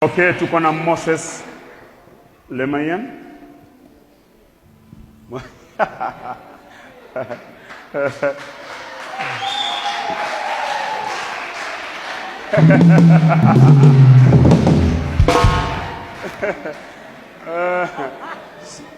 Okay, tuko na Moses Lemayan.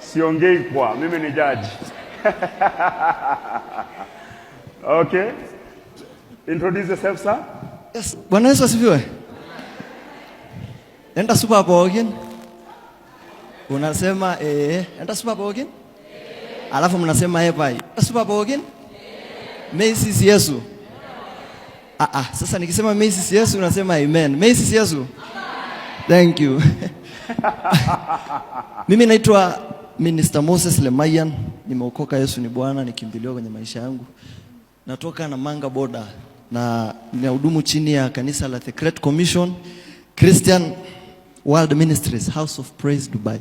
Siongei kwa mimi ni judge. Okay. Introduce yourself, sir. Yes, Bwana Yesu asifiwe. Enda Super Bowl. Unasema enda Super Bowl. Alafu mnasema pai. Super Bowl. Macy's Yesu. Sasa nikisema Macy's Yesu unasema amen. Macy's Yesu. Thank you. Mimi naitwa Minister Moses Lemayan. Nimeokoka, Yesu ni Bwana, nikimbilio kwenye maisha yangu. Natoka na Manga Boda na ninahudumu chini ya kanisa la The Great Commission Christian World Ministries House of Praise Dubai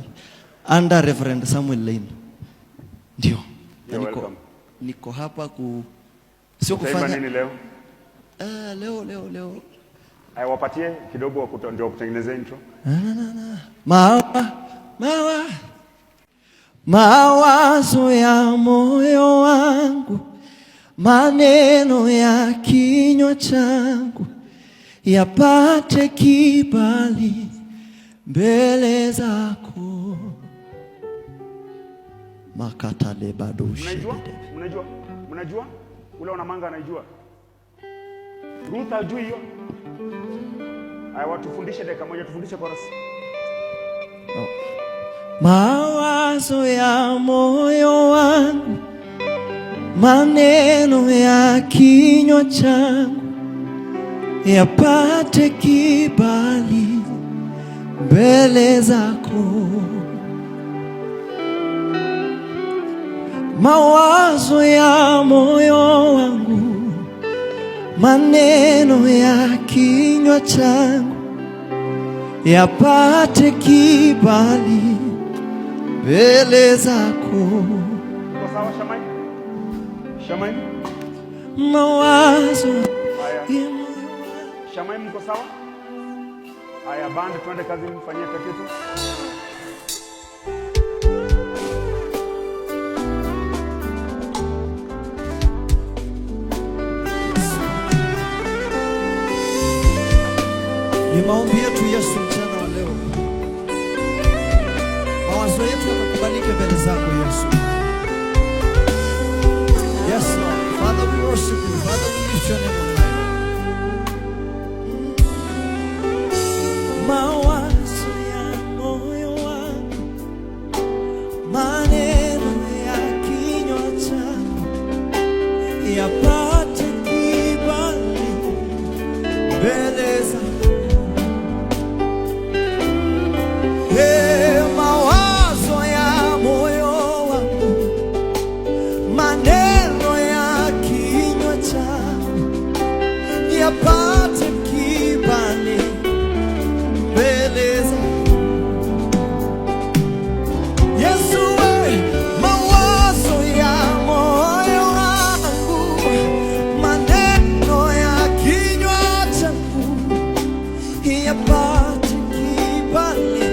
under Reverend Samuel Lane. Ndio. Niko hapa sio kufanya nini leo? Leo. Wapatie kidogo ndio kutengeneza intro. Mawazo ya moyo wangu, maneno ya kinywa changu yapate kibali mbele zako. Makata le bado. Mnajua? Ule una Manga anaijua. Ruth ajui hiyo. Watufundishe dakika moja, tufundishe chorus. Mawazo ya moyo wangu, maneno ya kinywa changu yapate kibali mbele zako. Mawazo ya moyo wangu, maneno ya kinywa changu yapate kibali mbele zako. Uko sawa Shamai? Mawazo Shamai, mko sawa? Haya, band tuende kazi, mfanyie kitu. Ni maombi yetu Yesu mchana wa leo. Mawazo yetu yakakubalike mbele zako Yesu. Yes Lord. Father, we worship you. Father, we lift your name on high. Mawazo ya moyo wangu, maneno ya kinywa changu yapate kibali mbele zako. Mawazo ya moyo wangu, maneno ya kinywa changu yapate kibali mbele zako. Yesu we, mawazo ya moyo wangu, maneno ya kinywa changu yapate kibali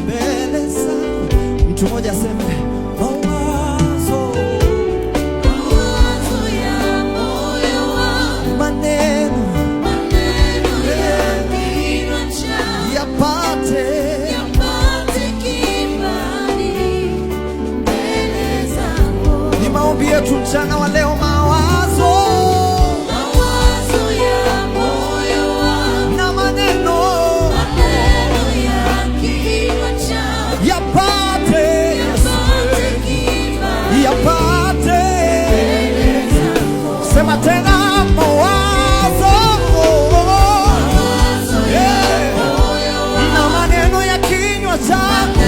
mbele zako. Mtu mmoja aseme mawazo ya moyo wangu, maneno ya kinywa changu yapate kibali mbele zako. Ni maombi yetu mchana wa leo. Mawazo ya moyo wangu na maneno ya kinywa changu yapate sema tena mawazo na maneno ya kinywa changu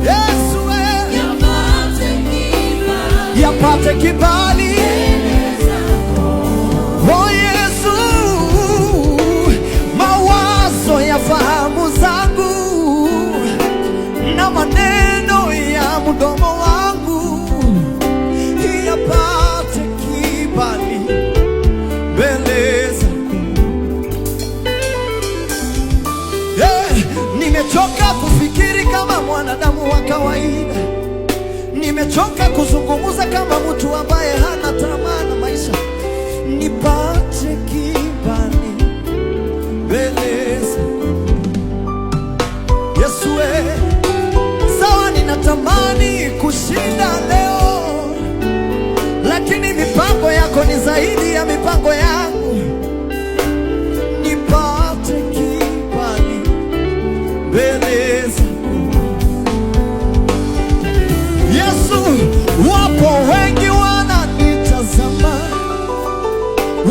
Yesu yapate kibali. Oh Yesu, mawazo ya fahamu zangu na maneno ya mdomo wangu yapate kibali mbele zako. mwanadamu wa kawaida. Nimechoka kuzungumza kama mtu ambaye hana tamaa na maisha. Nipate kibali mbele zako Yesu. Sawa, ninatamani kushinda leo, lakini mipango yako ni zaidi ya mipango yangu. Nipate kibali mbele zako Yesu. Wapo wengi wananitazama,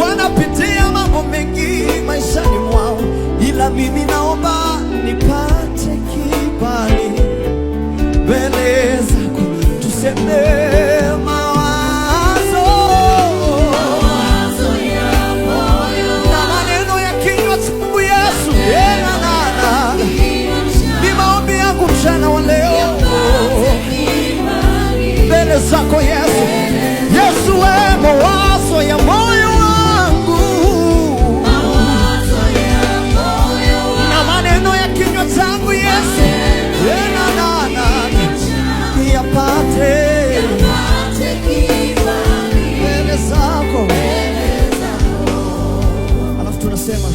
wanapitia mambo mengi maishani mwao, ila mimi naomba nipate kibali mbele zako. Tuseme mawazo ya moyo na maneno ya kinywa changu Yesu. Ni maombi yangu mchana wa leo mbele zako Yesu. Yesu, mawazo ya moyo wangu na maneno ya kinywa changu Yesu, yapate mbele zako. Alafu tunasema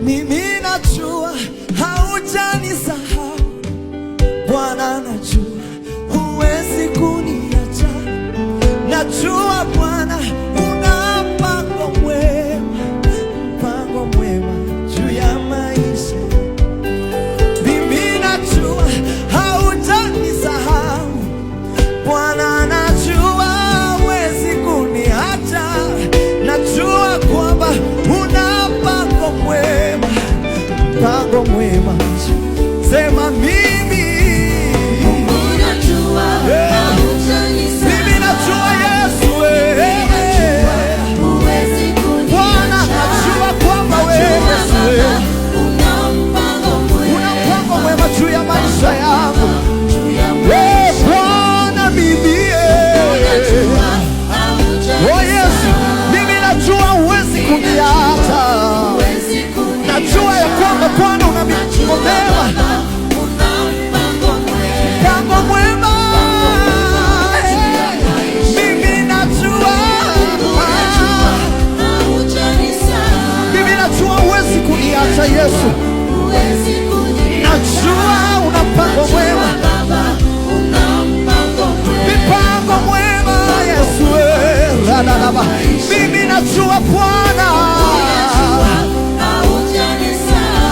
mimi najua haujanisahau Bwana, najua huwezi kuniacha. Najua Bwana una mpango mwema juu ya maisha. Mimi najua haujanisahau Bwana, najua huwezi kuniacha. Najua kwamba una mpango mwema. Sema mimi najua haujanisahau. Mimi najua Yesu, Bwana, najua kwamba wewe una mpango mwema juu ya maisha yangu. Bwana, mimi Yesu, mimi najua huwezi kuniacha. Najua ya kwamba Bwana una mipango mwema. Mimi najua huwezi kuniacha Yesu. Najua una mpango mwema, mipango mwema Yesu. Mimi najua Bwana,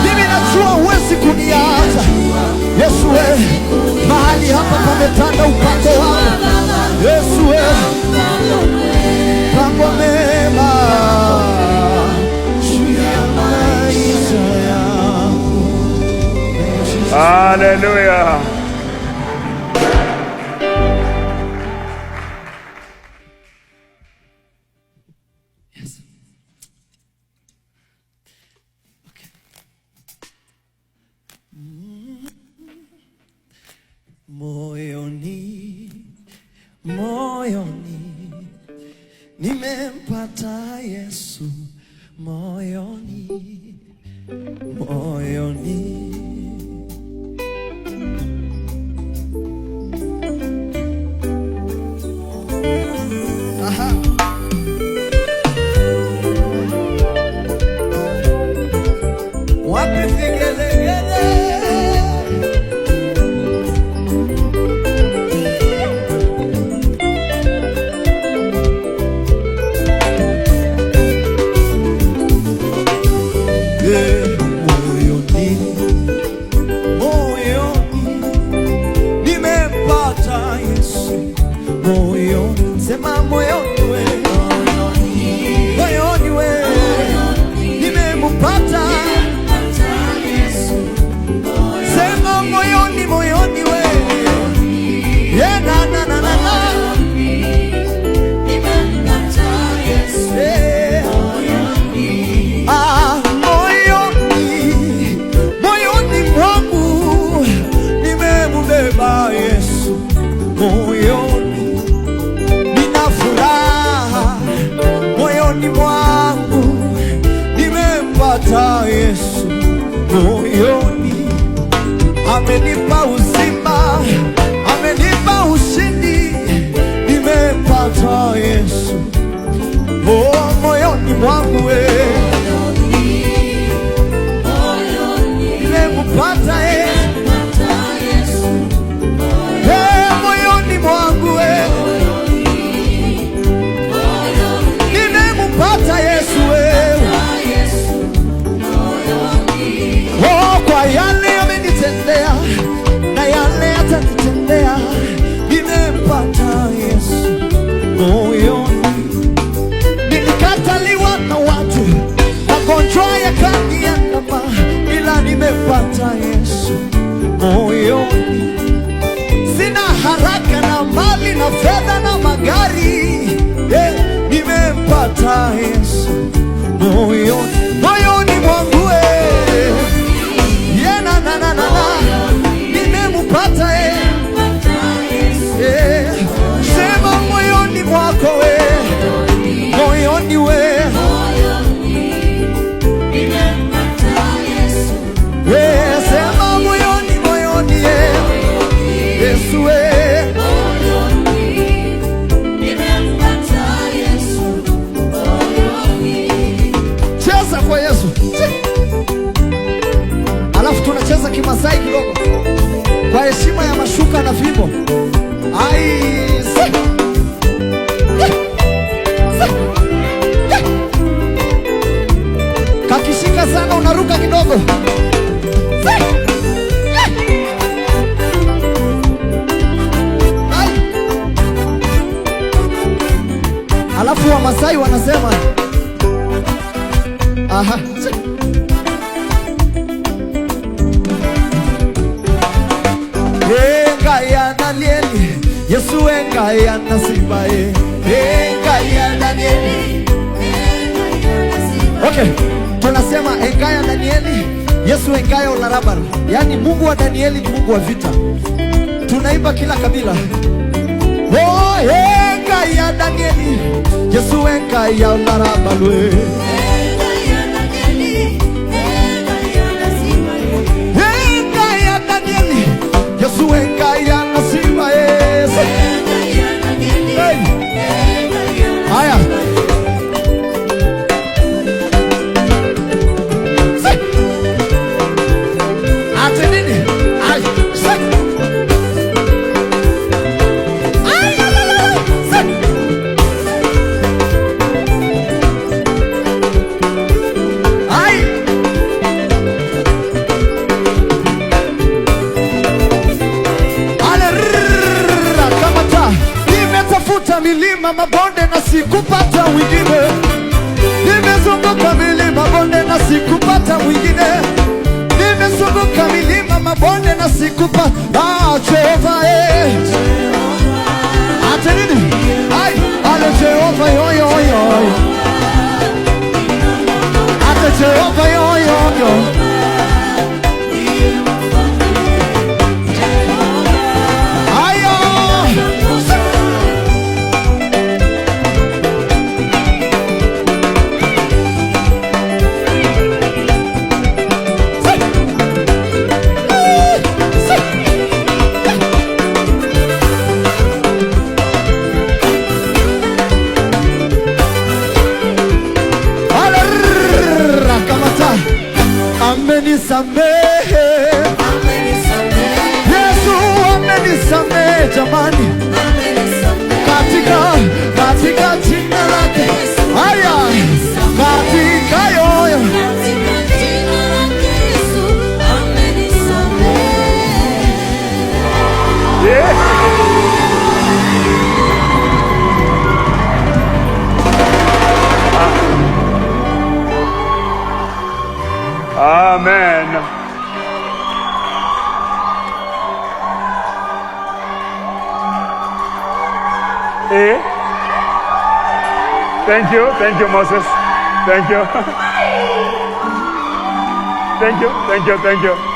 mimi najua huwezi kuniacha Yesu. Mahali hapa pametanda upako wako Yesu. Mpango mema juu ya maisha yangu. Hallelujah. Moyoni nimempata Yesu, moyoni wapi vigelegele. Yesu moyoni, amenipa mwangu nimempata moyoni mwangu nimempata Yesu kwa yale amenitendea na yale atanitendea, nimempata Yesu moyoni. Nilikataliwa na watu, magonjwa yakaniandama, ila nimempata Yesu moyoni. Sina haraka na mali na fedha na magari, nimempata Yesu moyoni, moyoni mwangu nimempata sema moyoni mwako moyoni sema moyoni moyoni Yesu cheza kwa Yesu. Alafu tunacheza Kimasai kidogo kwa heshima ya mashuka na fimbo. Kakishika sana unaruka kidogo. Alafu Wamasai wanasema aha. Engaya Danieli, Yesu engaya nasiba engaya Danieli. Okay, tunasema engaya Danieli, Yesu engaya Olarabara. Yani Mungu wa Danieli ni Mungu wa vita. Tunaimba kila kabila. Oh, engaya Danieli, Yesu engaya Olarabara. Engaya Danieli, engaya Danieli, Yesu engaya nasiba haya. Ate nini? Milima mabonde na sikupata mwingine, nimezunguka milima mabonde na sikupata mwingine, nimezunguka milima mabonde na sikupata Jehova ate nini? Ale Jehova yo ate Jehova yo amenisamehe, Yesu amenisamehe jamani, katika jina lake haya, katika yoyo Amen. Thank you, Moses. Thank you. Thank you.